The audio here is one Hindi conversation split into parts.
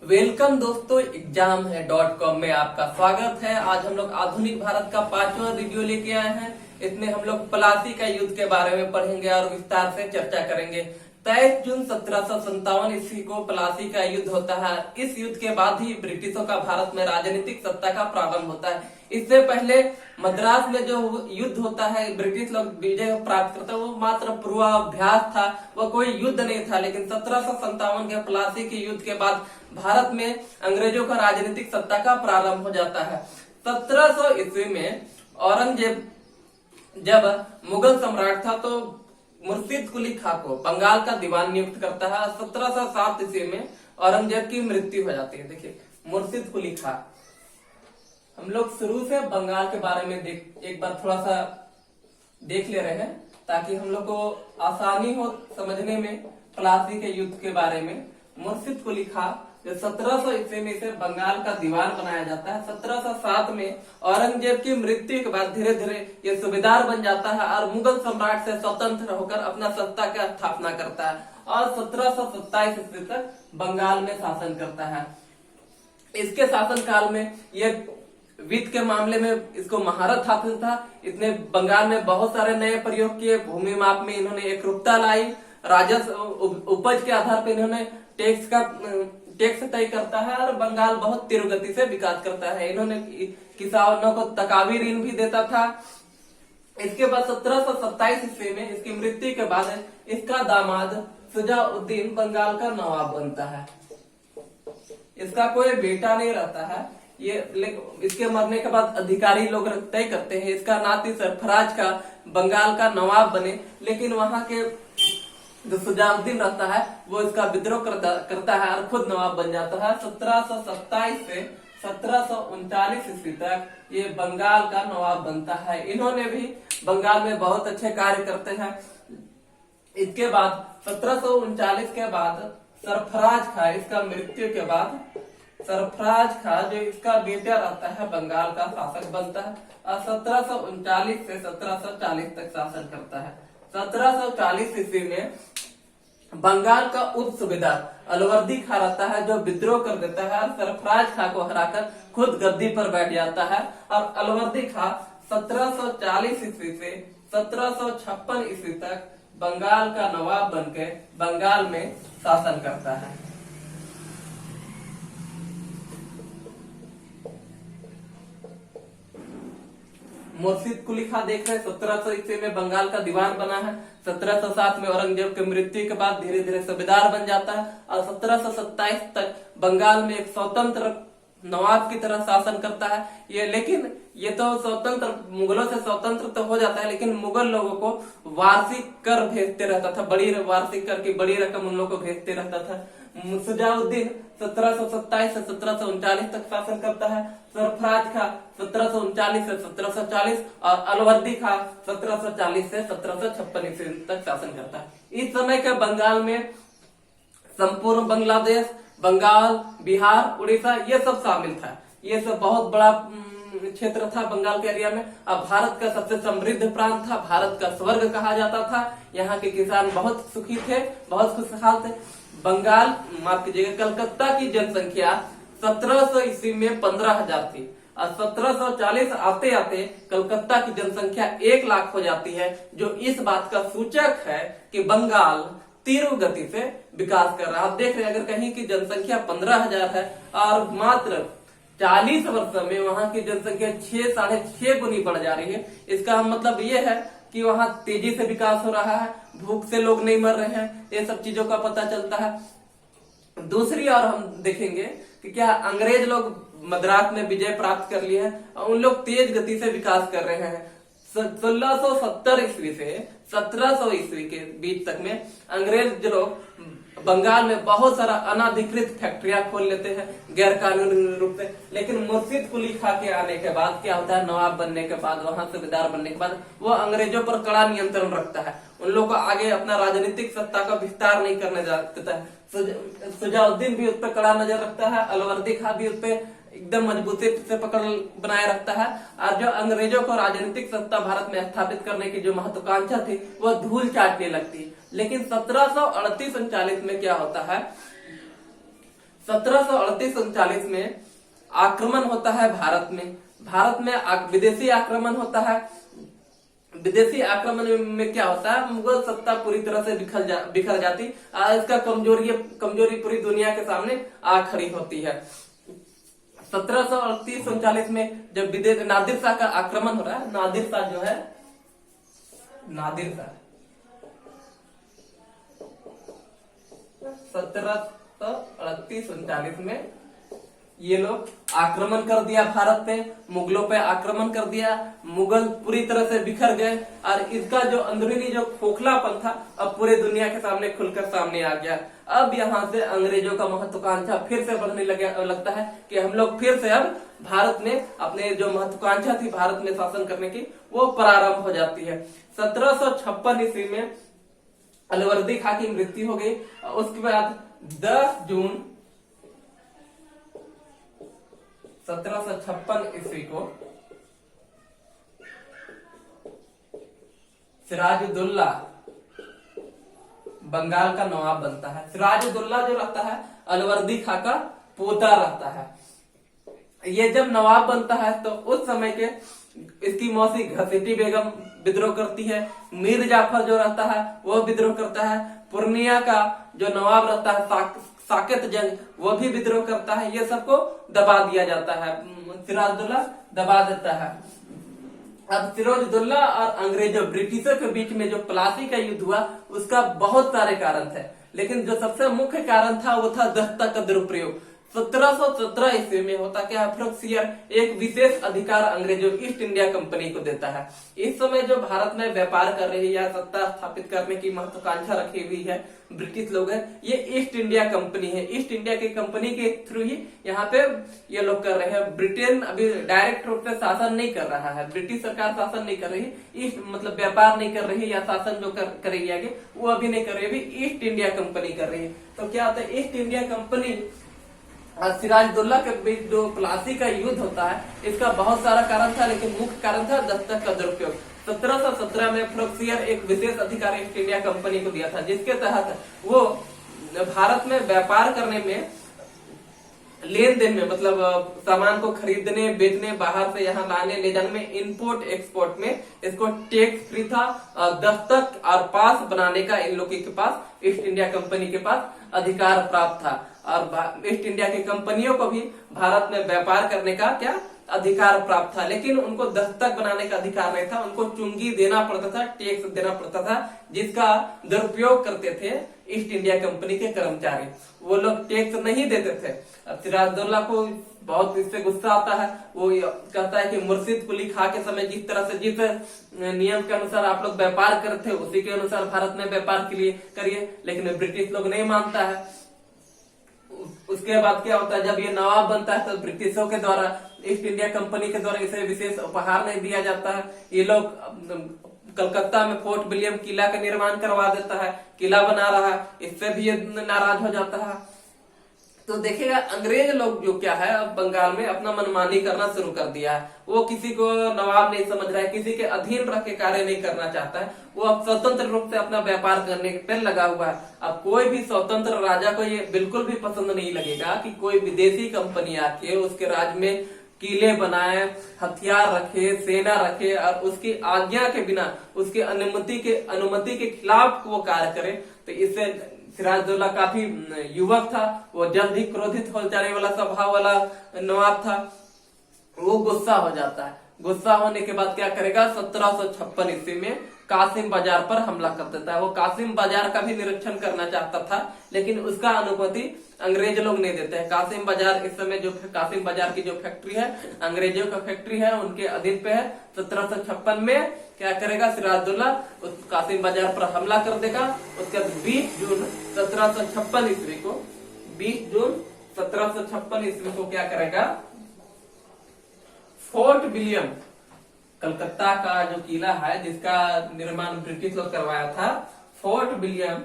वेलकम दोस्तों, एग्जाम है .com में आपका स्वागत है। आज हम लोग आधुनिक भारत का 5वां वीडियो लेके आए हैं। इसमें हम लोग प्लासी का युद्ध के बारे में पढ़ेंगे और विस्तार से चर्चा करेंगे। 23 जून 1757 ईस्वी को प्लासी का युद्ध होता है। इस युद्ध के बाद ही ब्रिटिशों का भारत में राजनीतिक सत्ता का प्रारंभ होता है। इससे पहले मद्रास में जो युद्ध होता है, ब्रिटिश लोग विजय प्राप्त करते हैं, वो मात्र पूर्वाभ्यास था, वो कोई युद्ध नहीं था। लेकिन 1757 के प्लासी के युद्ध के बाद भारत में अंग्रेजों का राजनीतिक सत्ता का प्रारंभ हो जाता है। 1700 ईस्वी में औरंगजेब जब मुगल सम्राट था तो मुर्शिद कुली खां को बंगाल का दीवान नियुक्त करता है। 1707 ईस्वी में औरंगजेब की मृत्यु हो जाती है। देखिए, मुर्शिद कुली खां, हम लोग शुरू से बंगाल के बारे में एक बार थोड़ा सा देख ले रहे हैं ताकि हम लोग को आसानी हो समझने में प्लासी के युद्ध के बारे में। मुर्शिद कुली खां जो 1700 ईस्वी में इसे बंगाल का दीवान बनाया जाता है। 1707 में औरंगजेब की मृत्यु के बाद धीरे धीरे ये सूबेदार बन जाता है और मुगल सम्राट से स्वतंत्र होकर अपना सत्ता का स्थापना करता है और 1727 ईस्वी तक बंगाल में शासन करता है। इसके शासन काल में ये वित्त के मामले में इसको महारत हासिल था। इसने बंगाल में बहुत सारे नए प्रयोग किए। भूमि माप में इन्होंने एकरूपता लाई। राजस्व उपज के आधार पर इन्होंने टैक्स तय करता है और बंगाल बहुत तीव्र गति से विकास करता है। इन्होंने किसानों को तकावी ऋण भी देता था। इसके बाद 1727 ईस्वी में इसकी मृत्यु के बाद इसका दामाद शुजाउद्दीन बंगाल का नवाब बनता है। इसका कोई बेटा नहीं रहता है। ये इसके मरने के बाद अधिकारी लोग तय करते हैं इसका नाती सरफराज का बंगाल का नवाब बने। लेकिन वहां के जो शुजाउद्दीन रहता है वो इसका विद्रोह करता है और खुद नवाब बन जाता है। 1727 से 1739 ईस्वी तक ये बंगाल का नवाब बनता है। इन्होंने भी बंगाल में बहुत अच्छे कार्य करते हैं। इसके बाद 1739 के बाद सरफराज खां, इसका मृत्यु के बाद सरफराज खां जो इसका बेटा रहता है बंगाल का शासक बनता है और 1739 से 1740 तक शासन करता है। 1740 ईस्वी में बंगाल का उप सूबेदार अलवर्दी खां रहता है जो विद्रोह कर देता है और सरफराज खां को हराकर खुद गद्दी पर बैठ जाता है और अलवर्दी खां 1740 ईस्वी से 1756 ईस्वी तक बंगाल का नवाब बनकर बंगाल में शासन करता है। मुर्शिद कुली खां देख रहे हैं, 1700 ईस्वी में बंगाल का दीवान बना है। 1707 में औरंगजेब की मृत्यु के बाद धीरे धीरे सूबेदार बन जाता है और 1727 तक बंगाल में एक स्वतंत्र नवाब की तरह शासन करता है। लेकिन ये तो स्वतंत्र, मुगलों से स्वतंत्र तो हो जाता है, लेकिन मुगल लोगों को वार्षिक कर भेजते रहता था। बड़ी वार्षिक कर की बड़ी रकम उन लोगों को भेजते रहता था। शुजाउद्दीन 1727 से 1739 तक शासन करता है। सरफराज खां 1739 से 1740 और अलवर्दी खां 1740 से 1756 ईस्वी तक शासन करता है। इस समय के बंगाल में संपूर्ण बांग्लादेश, बंगाल, बिहार, उड़ीसा ये सब शामिल था। ये सब बहुत बड़ा क्षेत्र था बंगाल के एरिया में। अब भारत का सबसे समृद्ध प्रांत था, भारत का स्वर्ग कहा जाता था। यहाँ के किसान बहुत सुखी थे, बहुत खुशहाल थे। बंगाल, माफ कीजिएगा, कलकत्ता की जनसंख्या 1700 ईस्वी में 15,000 थी और 1740 आते आते कलकत्ता की जनसंख्या 1 लाख हो जाती है, जो इस बात का सूचक है कि बंगाल तीव्र गति से विकास कर रहा है। आप देख रहे हैं, अगर कहीं की जनसंख्या 15,000 है और मात्र 40 वर्षों में वहां की जनसंख्या 6-6.5 गुनी बढ़ जा रही है, इसका मतलब ये है कि वहां तेजी से विकास हो रहा है, भूख से लोग नहीं मर रहे हैं। ये सब चीजों का पता चलता है। दूसरी ओर हम देखेंगे कि क्या अंग्रेज लोग मद्रास में विजय प्राप्त कर लिए हैं और उन लोग तेज गति से विकास कर रहे हैं। 1670 ईस्वी से 1700 ईस्वी के बीच तक में अंग्रेज लोग बंगाल में बहुत सारा अनाधिकृत फैक्ट्रियां खोल लेते हैं गैर कानूनी रूप से। लेकिन मुर्शिद कुली खां के आने के बाद क्या होता है, नवाब बनने के बाद, वहां सूबेदार बनने के बाद वो अंग्रेजों पर कड़ा नियंत्रण रखता है। उन लोगों को आगे अपना राजनीतिक सत्ता का विस्तार नहीं करने देता है। शुजाउद्दीन भी उस पर कड़ा नजर रखता है, अलवर्दी खां भी उस पर एकदम मजबूती से पकड़ बनाए रखता है। और जो अंग्रेजों को राजनीतिक सत्ता भारत में स्थापित करने की जो महत्वाकांक्षा थी वो धूल चाटने लगती। लेकिन 1738-39 में क्या होता है, 1738-39 में आक्रमण होता है भारत में। भारत में विदेशी आक्रमण होता है। विदेशी आक्रमण में क्या होता है, मुगल सत्ता पूरी तरह से बिखर जाती। इसका कमजोरी पूरी दुनिया के सामने आ खड़ी होती है। 1738-39 में जब विदेश नादिर शाह का आक्रमण हो रहा है, नादिर शाह जो है, नादिर शाह 1738-39 में ये लोग आक्रमण कर दिया भारत पे, मुगलों पे आक्रमण कर दिया। मुगल पूरी तरह से बिखर गए और इसका जो अंदरूनी जो खोखलापन था अब पूरे दुनिया के सामने खुलकर सामने आ गया। अब यहाँ से अंग्रेजों का महत्वाकांक्षा फिर से बढ़ने लगता है कि हम लोग फिर से अब भारत में अपने जो महत्वाकांक्षा थी भारत में शासन करने की वो प्रारंभ हो जाती है। 1756 ईस्वी में अलवर्दी खां की मृत्यु हो गई। उसके बाद 10 जून 1756 ईस्वी को सिराजुद्दौला बंगाल का नवाब बनता है। सिराजुद्दौला जो रहता है अलवर्दी खां का पोता रहता है। ये जब नवाब बनता है तो उस समय के इसकी मौसी घसेटी बेगम विद्रोह करती है। मीर जाफर जो रहता है वो विद्रोह करता है। पूर्णिया का जो नवाब रहता है साकेत जंग वो भी विद्रोह करता है। ये सबको दबा दिया जाता है, सिराजुद्दौला दबा देता है। अब सिराजुद्दौला और अंग्रेजों ब्रिटिशों के बीच में जो प्लासी का युद्ध हुआ उसका बहुत सारे कारण थे, लेकिन जो सबसे मुख्य कारण था वो था दस्ता का दुरुपयोग। 1717 ईस्वी में होता क्या है, फ्रोक्सियर एक विशेष अधिकार अंग्रेजों ईस्ट इंडिया कंपनी को देता है। इस समय जो भारत में व्यापार कर रही है या सत्ता स्थापित करने की महत्वाकांक्षा रखी हुई है ब्रिटिश लोग हैं, ये ईस्ट इंडिया कंपनी है। ईस्ट इंडिया की कंपनी के थ्रू ही यहाँ पे ये लोग कर रहे हैं। ब्रिटेन अभी डायरेक्ट रूप से शासन नहीं कर रहा है, ब्रिटिश सरकार शासन नहीं कर रही, ईस्ट मतलब व्यापार नहीं कर रही या शासन जो करेगी आगे वो अभी नहीं कर रही, अभी ईस्ट इंडिया कंपनी कर रही है। तो क्या होता है, ईस्ट इंडिया कंपनी सिराजुद्दौला के बीच जो प्लासी का युद्ध होता है इसका बहुत सारा कारण था, लेकिन मुख्य कारण था दस्तक का दुरुपयोग। 1717 में फ्रोक्सियर एक विशेष अधिकार ईस्ट इंडिया कंपनी को दिया था, जिसके तहत वो भारत में व्यापार करने में, लेन देन में, मतलब सामान को खरीदने बेचने, बाहर से यहाँ लाने ले जाने में, इंपोर्ट एक्सपोर्ट में इसको टैक्स फ्री था। दस्तक और पास बनाने का इन लोगों के पास, ईस्ट इंडिया कंपनी के पास अधिकार प्राप्त था। और ईस्ट इंडिया की कंपनियों को भी भारत में व्यापार करने का क्या अधिकार प्राप्त था, लेकिन उनको दस्तक बनाने का अधिकार नहीं था। उनको चुंगी देना पड़ता था, टैक्स देना पड़ता था, जिसका दुरुपयोग करते थे ईस्ट इंडिया कंपनी के कर्मचारी। वो लोग टैक्स नहीं देते थे। सिराजुद्दौला को बहुत इससे गुस्सा आता है। वो कहता है कि मुर्शिद कुली खां के समय जिस तरह से जिस नियम के अनुसार आप लोग व्यापार करते थे उसी के अनुसार भारत में व्यापार के लिए करिए, लेकिन ब्रिटिश लोग नहीं मानता है। उसके बाद क्या होता है, जब ये नवाब बनता है तो ब्रिटिशों के द्वारा, ईस्ट इंडिया कंपनी के द्वारा इसे विशेष उपहार नहीं दिया जाता है। ये लोग कलकत्ता में फोर्ट विलियम किला का निर्माण करवा देता है, किला बना रहा है, इससे भी ये नाराज हो जाता है। तो देखिएगा अंग्रेज लोग जो क्या है अब बंगाल में अपना मनमानी करना शुरू कर दिया है। वो किसी को नवाब नहीं समझ रहा है, किसी के अधीन रख के कार्य नहीं करना चाहता है। वो अब स्वतंत्र रूप से अपना व्यापार करने पे लगा हुआ है। अब कोई भी स्वतंत्र राजा को ये बिल्कुल भी पसंद नहीं लगेगा कि कोई विदेशी कंपनी आके उसके राज्य में किले बनाए, हथियार रखे, सेना रखे और उसकी आज्ञा के बिना, उसकी अनुमति के खिलाफ वो कार्य करे। तो इससे सिराजुद्दौला काफी युवक था, वो जल्द ही क्रोधित हो जाने वाला स्वभाव वाला नवाब था। वो गुस्सा हो जाता है। गुस्सा होने के बाद क्या करेगा, 1756 ईस्वी में कासिम बाजार पर हमला कर देता है। वो कासिम बाजार का भी निरीक्षण करना चाहता था, लेकिन उसका अनुमति अंग्रेज लोग नहीं देते हैं। कासिम बाजार इस समय जो कासिम बाजार की जो फैक्ट्री है अंग्रेजों का फैक्ट्री है, उनके अधीन पे है। 1756 में क्या करेगा सिराजुद्दौला, उस कासिम बाजार पर हमला कर देगा। उसके बाद 20 जून 1756 ईस्वी को 20 जून 1756 ईस्वी को क्या करेगा, फोर्ट विलियम, कलकत्ता का जो किला है जिसका निर्माण ब्रिटिश लोग करवाया था, फोर्ट विलियम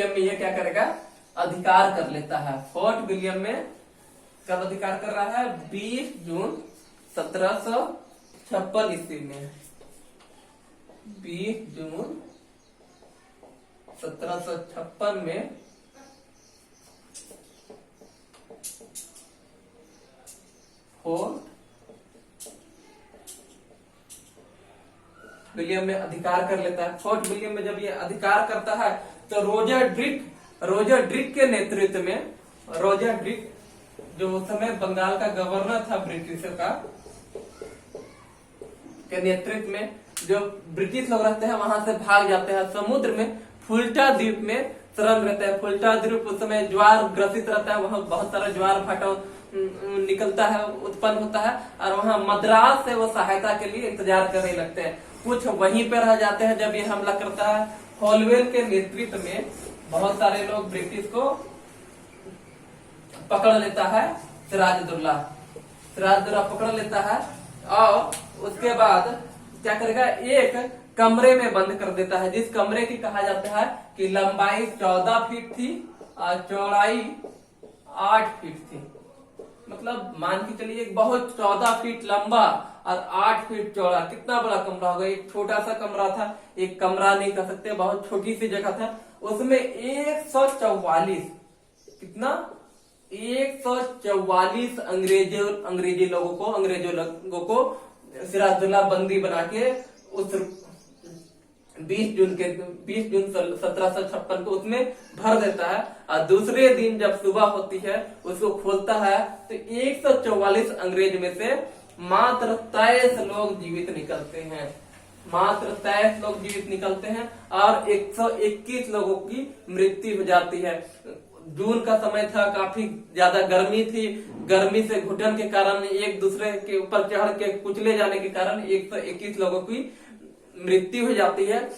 में ये क्या करेगा, अधिकार कर लेता है। फोर्ट विलियम में कब अधिकार कर रहा है, 20 जून 1756 ईस्वी में। 20 जून 1756 में फोर्ट विलियम में अधिकार कर लेता है। फोर्ट विलियम में जब ये अधिकार करता है तो रोजर ड्रिक के नेतृत्व में, रोजर ड्रिक जो उस समय बंगाल का गवर्नर था ब्रिटिशों का, के नेतृत्व में जो ब्रिटिश लोग रहते हैं वहां से भाग जाते हैं समुद्र में, फुल्टा द्वीप में शरण रहते हैं। फुल्टा द्वीप उस समय ज्वार ग्रसित रहता है, वहां बहुत सारा ज्वार भाटा निकलता है, उत्पन्न होता है, और वहां मद्रास से वो सहायता के लिए इंतजार करने लगते हैं। कुछ वहीं पे रह जाते हैं जब ये हमला करता है। हॉलवेल के नेतृत्व में बहुत सारे लोग ब्रिटिश को पकड़ लेता है। सिराजुद्दौला पकड़ लेता है और उसके बाद क्या करेगा, एक कमरे में बंद कर देता है, जिस कमरे की कहा जाता है कि लंबाई 14 फीट थी और चौड़ाई 8 फीट थी। मतलब मान के चलिए एक बहुत 14 फीट लंबा और 8 फीट चौड़ा, कितना बड़ा कमरा होगा। एक छोटा सा कमरा था, एक कमरा नहीं कह सकते, बहुत छोटी सी जगह था। उसमें 144 कितना 144 अंग्रेजों लोगों को सिराजुद्दौला बंदी बना के उस 20 जून 1756 को उसमें भर देता है। और दूसरे दिन जब सुबह होती है उसको खोलता है तो 144 अंग्रेज में से मात्र 23 लोग जीवित निकलते हैं, मात्र 23 लोग जीवित निकलते हैं और 121 लोगों की मृत्यु हो जाती है। जून का समय था, काफी ज्यादा गर्मी थी, गर्मी से घुटन के कारण एक दूसरे के ऊपर चढ़ के कुचले जाने के कारण 121 लोगों की मृत्यु हो जाती है।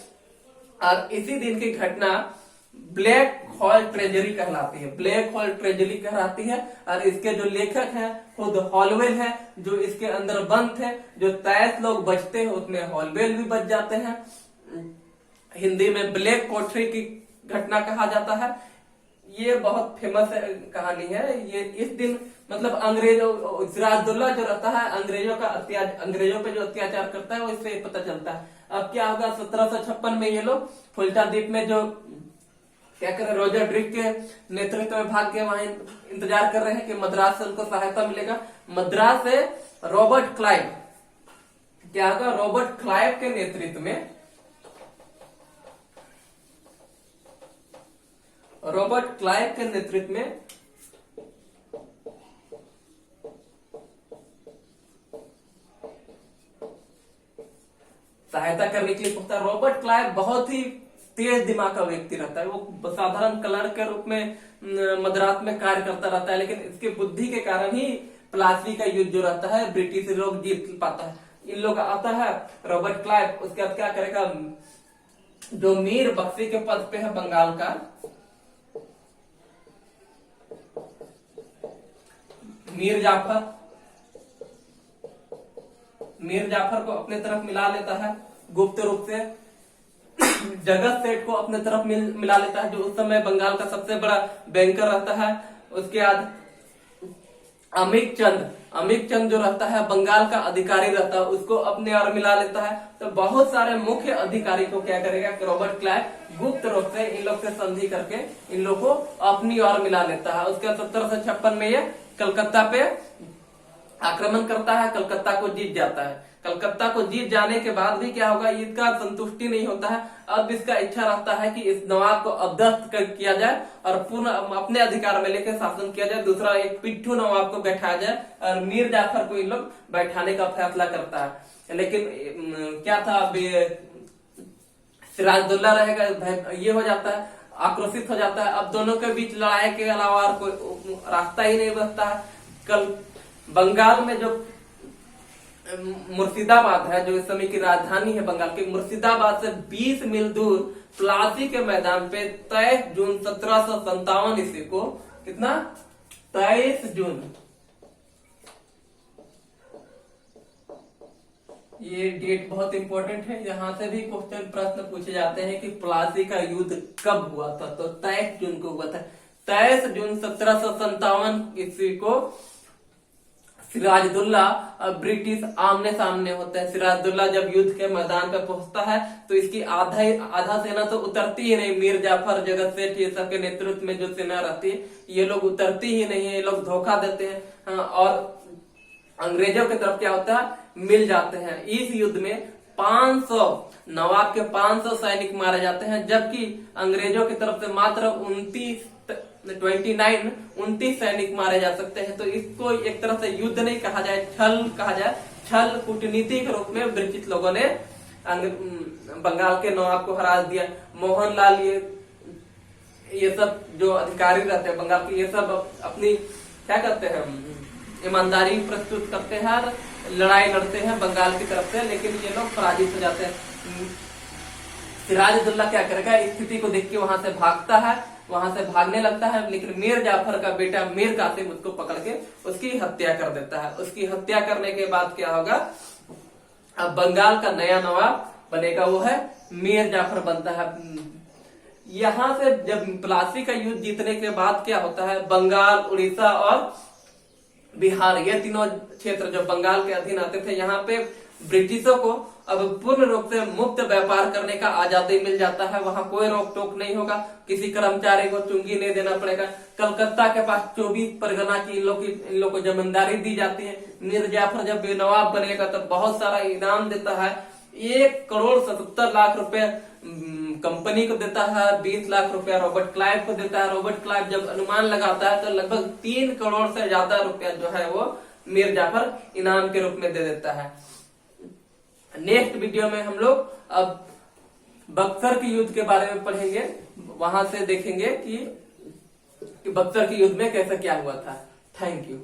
और इसी दिन की घटना ब्लैक हॉल ट्रेजरी कहलाती है, ब्लैक हॉल ट्रेजरी कहलाती है। और इसके जो लेखक हैं खुद हॉलवेल है, जो इसके अंदर बंद थे। जो 23 लोग बचते हैं उसमें हॉलवेल भी बच जाते हैं। हिंदी में ब्लैक कोठरी की घटना कहा जाता है। ये बहुत फेमस कहानी है। ये इस दिन मतलब सिराजुद्दौला जो रहता है अंग्रेजों पे जो अत्याचार करता है वो इससे पता चलता है। अब क्या होगा, 1756 में ये लोग फुल्टा द्वीप में जो क्या कर रहे, रोजर ड्रिक के नेतृत्व में भाग के वहां इंतजार कर रहे हैं कि मद्रास से उनको सहायता मिलेगा। मद्रास से रॉबर्ट क्लाइव, क्या होगा, रॉबर्ट क्लाइव के नेतृत्व में, रॉबर्ट क्लाइव के नेतृत्व में सहायता करने के लिए पहुंचता। रॉबर्ट क्लाइव बहुत ही तेज दिमाग का व्यक्ति रहता है। वो साधारण क्लर्क के रूप में मद्रास में कार्य करता रहता है, लेकिन इसकी बुद्धि के कारण ही प्लासी का युद्ध जो रहता है ब्रिटिश लोग जीत पाता है। इन लोग आता है रॉबर्ट क्लाइव, उसके बाद क्या करेगा, जो मीर बख्शी के पद पे है बंगाल का, मीर जाफर को अपने तरफ मिला लेता है गुप्त रूप से। जगत सेठ को अपने तरफ मिला लेता है, जो उस समय बंगाल का सबसे बड़ा बैंकर रहता है। उसके बाद अमिक चंद जो रहता है बंगाल का अधिकारी रहता है, उसको अपने ओर मिला लेता है। तो बहुत सारे मुख्य अधिकारी को क्या करेगा, रॉबर्ट क्लाइव गुप्त रूप से इन लोग से संधि करके इन लोग को अपनी ओर मिला लेता है। उसके 1756 में ये कलकत्ता पे आक्रमण करता है, कलकत्ता को जीत जाता है। कलकत्ता को जीत जाने के बाद भी क्या होगा, इसका संतुष्टि नहीं होता है। अब इसका इच्छा रहता है कि इस नवाब को अवदस्त किया जाए और पूर्ण अपने अधिकार में लेकर शासन किया जाए। दूसरा एक पिट्ठू नवाब को बैठाया जाए और मीर जाफर को इन लोग बैठाने का फैसला करता है। लेकिन क्या था, सिराजुद्दौला रहेगा, ये हो जाता है, आक्रोशित हो जाता है। अब दोनों के बीच लड़ाई के अलावा और कोई रास्ता ही नहीं बचता है। कल बंगाल में जो मुर्शिदाबाद है, जो इस समय की राजधानी है बंगाल की, मुर्शिदाबाद से 20 मील दूर प्लासी के मैदान पे 23 जून 1757 ईस्वी को, कितना 23 जून, ये डेट बहुत इंपॉर्टेंट है। यहाँ से भी क्वेश्चन प्रश्न पूछे जाते हैं कि प्लासी का युद्ध कब हुआ था, तो 23 जून को हुआ था। 23 जून 1757 ईस्वी को सिराजुद्दौला और ब्रिटिश आमने सामने होते हैं। सिराजुद्दौला जब युद्ध के मैदान पर पहुंचता है तो इसकी आधा सेना तो उतरती ही नहीं। मीर जाफर, जगत सेठ, ये सब के नेतृत्व में जो सेना रहती है, ये लोग उतरती ही नहीं है, ये लोग धोखा देते हैं। और अंग्रेजों की तरफ क्या होता है, मिल जाते हैं। इस युद्ध में 500 नवाब के 500 सैनिक मारे जाते हैं, जबकि अंग्रेजों की तरफ से मात्र 29 सैनिक मारे जा सकते हैं। तो इसको एक तरह से युद्ध नहीं कहा जाए, छल कहा जाए। छल कूटनीति के रूप में ब्रिटिश लोगों ने बंगाल के नवाब को हरा दिया। मोहनलाल ये सब जो अधिकारी रहते हैं बंगाल के, ये सब अपनी क्या करते हैं, ईमानदारी प्रस्तुत करते हैं और लड़ाई लड़ते हैं बंगाल की तरफ से, लेकिन ये लोग पराजित हो जाते हैं। सिराजुद्दौला क्या करेगा, स्थिति को देख के वहां से भागता है, वहां से भागने लगता है, लेकिन मीर जाफर का बेटा मीर कासिम उसको पकड़ के उसकी हत्या कर देता है। उसकी हत्या करने के बाद क्या होगा, अब बंगाल का नया नवाब बनेगा, वो है मीर जाफर बनता है। यहां से जब प्लासी का युद्ध जीतने के बाद क्या होता है, बंगाल, उड़ीसा और बिहार, ये तीनों क्षेत्र जो बंगाल के अधीन आते थे, यहाँ पे ब्रिटिशों को अब पूर्ण रूप से मुक्त व्यापार करने का आजादी मिल जाता है। वहां कोई रोक टोक नहीं होगा, किसी कर्मचारी को चुंगी नहीं देना पड़ेगा। कलकत्ता के पास 24 परगना की इन लोग को जमींदारी दी जाती है। मीर जाफर जब नवाब बनेगा तो बहुत सारा इनाम देता है। 1,77,00,000 रुपए कंपनी को देता है, 20 लाख रुपया रॉबर्ट क्लाइव को देता है। रॉबर्ट क्लाइव जब अनुमान लगाता है तो लगभग 3 करोड़ से ज्यादा रुपया जो है वो मीर जाफर इनाम के रूप में दे देता है। नेक्स्ट वीडियो में हम लोग अब बक्सर के युद्ध के बारे में पढ़ेंगे, वहां से देखेंगे कि बक्सर के युद्ध में कैसे क्या हुआ था। Thank you.